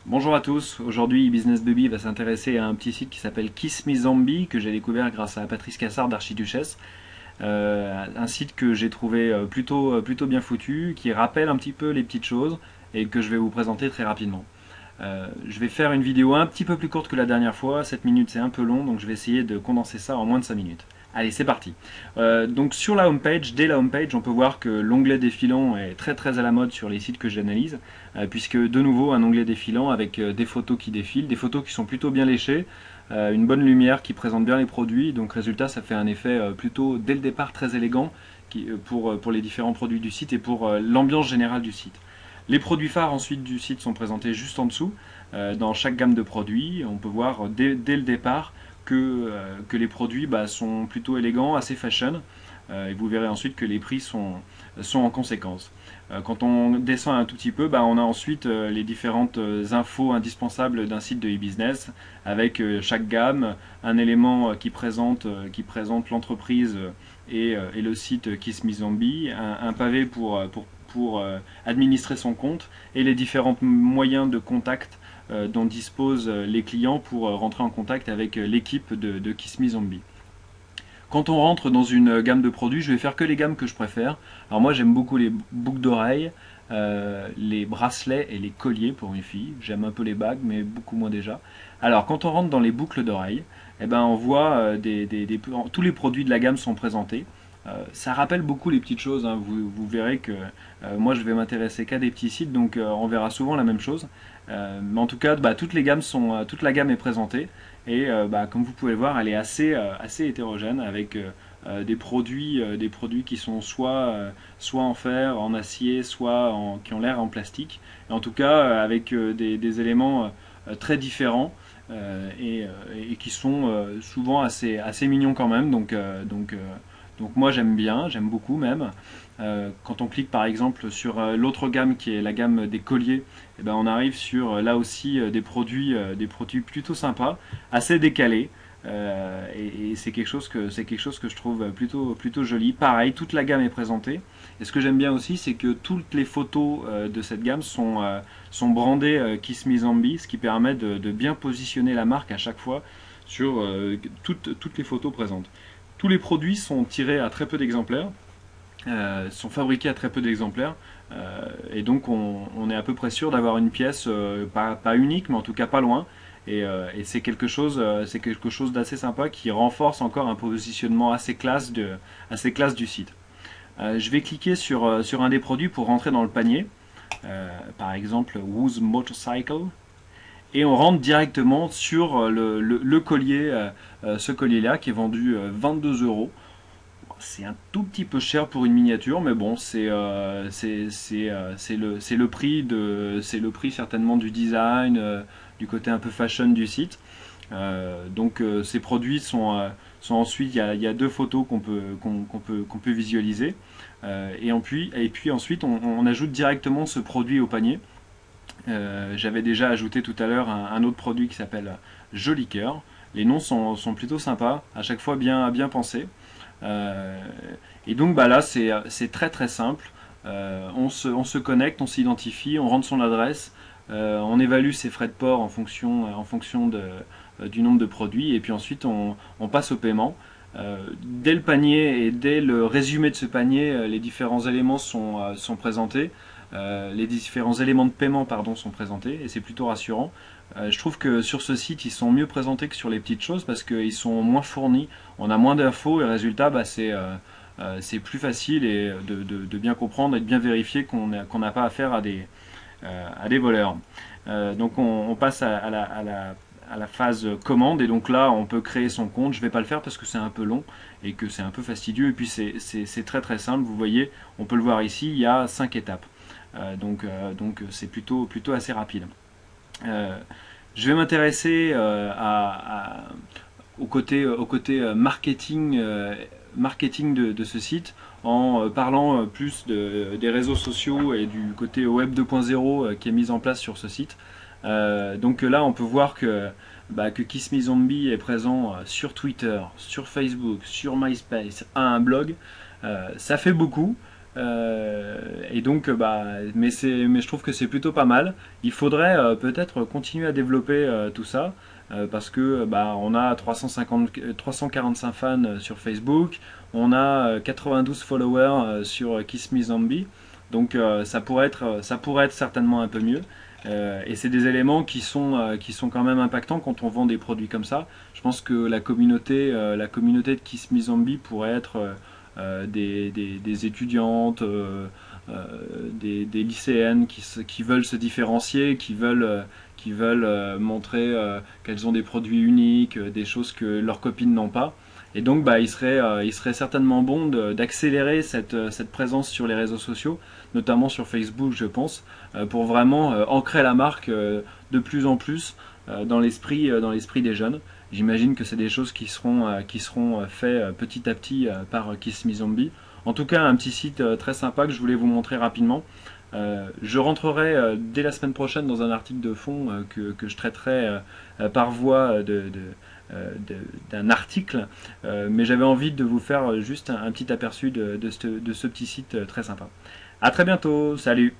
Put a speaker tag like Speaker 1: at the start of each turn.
Speaker 1: Bonjour à tous, aujourd'hui Business Baby va s'intéresser à un petit site qui s'appelle Kiss Me Zombie que j'ai découvert grâce à Patrice Cassard d'Archiduchesse. Un site que j'ai trouvé plutôt bien foutu, qui rappelle un petit peu les petites choses et que je vais vous présenter très rapidement. Je vais faire une vidéo un petit peu plus courte que la dernière fois, 7 minutes c'est un peu long donc je vais essayer de condenser ça en moins de 5 minutes. Allez, c'est parti. Donc sur la homepage, dès la homepage, on peut voir que l'onglet défilant est très à la mode sur les sites que j'analyse, puisque de nouveau un onglet défilant avec des photos qui défilent, des photos qui sont plutôt bien léchées, une bonne lumière qui présente bien les produits, donc résultat ça fait un effet plutôt dès le départ très élégant pour les différents produits du site et pour l'ambiance générale du site. Les produits phares ensuite du site sont présentés juste en dessous. Dans chaque gamme de produits, on peut voir dès le départ que les produits sont plutôt élégants, assez fashion. Et vous verrez ensuite que les prix sont en conséquence. Quand on descend un tout petit peu, on a ensuite les différentes infos indispensables d'un site de e-business, avec chaque gamme, un élément qui présente l'entreprise et le site Kiss Me Zombie, un pavé pour administrer son compte et les différents moyens de contact dont disposent les clients pour rentrer en contact avec l'équipe de Kiss Me Zombie. Quand on rentre dans une gamme de produits, je vais faire que les gammes que je préfère. Alors moi j'aime beaucoup les boucles d'oreilles, les bracelets et les colliers pour une fille. J'aime un peu les bagues mais beaucoup moins déjà. Alors quand on rentre dans les boucles d'oreilles, on voit tous les produits de la gamme sont présentés. Ça rappelle beaucoup les petites choses, hein. Vous verrez que moi je vais m'intéresser qu'à des petits sites, donc on verra souvent la même chose. Mais en tout cas, toute la gamme est présentée et comme vous pouvez le voir, elle est assez hétérogène avec des produits qui sont soit en fer, en acier, qui ont l'air en plastique. Et en tout cas, avec des éléments très différents et qui sont souvent assez mignons quand même. Donc moi j'aime beaucoup même. Quand on clique par exemple sur l'autre gamme qui est la gamme des colliers, on arrive sur là aussi des produits plutôt sympas, assez décalés. Et c'est quelque chose que je trouve plutôt joli. Pareil, toute la gamme est présentée. Et ce que j'aime bien aussi, c'est que toutes les photos de cette gamme sont brandées Kiss Me Zombie, ce qui permet de bien positionner la marque à chaque fois sur toutes les photos présentes. Tous les produits sont tirés à très peu d'exemplaires, sont fabriqués à très peu d'exemplaires, et donc on est à peu près sûr d'avoir une pièce pas unique, mais en tout cas pas loin. Et c'est quelque chose d'assez sympa qui renforce encore un positionnement assez classe du site. Je vais cliquer sur un des produits pour rentrer dans le panier, par exemple Who's Motorcycle, et on rentre directement sur le collier, ce collier-là qui est vendu 22 euros. C'est un tout petit peu cher pour une miniature, mais bon, c'est le prix certainement du design, du côté un peu fashion du site. Ces produits sont ensuite, il y a deux photos qu'on peut visualiser. Et puis ensuite, on ajoute directement ce produit au panier. J'avais déjà ajouté tout à l'heure un autre produit qui s'appelle Joli Cœur. Les noms sont plutôt sympas, à chaque fois bien pensés. Euh, et donc là c'est très simple. On se connecte, on s'identifie, on rentre son adresse, on évalue ses frais de port en fonction du nombre de produits et puis ensuite on passe au paiement. Dès le panier et dès le résumé de ce panier, les différents éléments sont présentés. Les différents éléments de paiement pardon, sont présentés et c'est plutôt rassurant. Je trouve que sur ce site ils sont mieux présentés que sur les petites choses parce qu'ils sont moins fournis, on a moins d'infos et le résultat c'est plus facile et de bien comprendre et de bien vérifier qu'on n'a pas affaire à des voleurs. Donc on passe à la phase commande et donc là on peut créer son compte. Je ne vais pas le faire parce que c'est un peu long et que c'est un peu fastidieux et puis c'est très simple. Vous voyez, on peut le voir ici, il y a 5 étapes. Donc c'est plutôt assez rapide. Je vais m'intéresser au côté marketing de ce site en parlant plus des réseaux sociaux et du côté web 2.0 qui est mis en place sur ce site. Donc là on peut voir que Kiss Me Zombie est présent sur Twitter, sur Facebook, sur MySpace, a un blog. Ça fait beaucoup. Et donc, mais je trouve que c'est plutôt pas mal. Il faudrait peut-être continuer à développer tout ça. Parce que on a 345 fans sur Facebook, on a 92 followers sur Kiss Me Zombie, donc ça pourrait être certainement un peu mieux. Et c'est des éléments qui sont quand même impactants quand on vend des produits comme ça. Je pense que la communauté de Kiss Me Zombie pourrait être des étudiantes, des lycéennes qui veulent se différencier, qui veulent montrer qu'elles ont des produits uniques, des choses que leurs copines n'ont pas. Et donc, il serait certainement bon d'accélérer cette présence sur les réseaux sociaux, notamment sur Facebook, je pense, pour vraiment ancrer la marque de plus en plus dans l'esprit des jeunes. J'imagine que c'est des choses qui seront faites petit à petit par Kiss Me Zombie. En tout cas, un petit site très sympa que je voulais vous montrer rapidement. Je rentrerai dès la semaine prochaine dans un article de fond que je traiterai par voie d'un article, mais j'avais envie de vous faire juste un petit aperçu de ce petit site très sympa. A très bientôt, salut!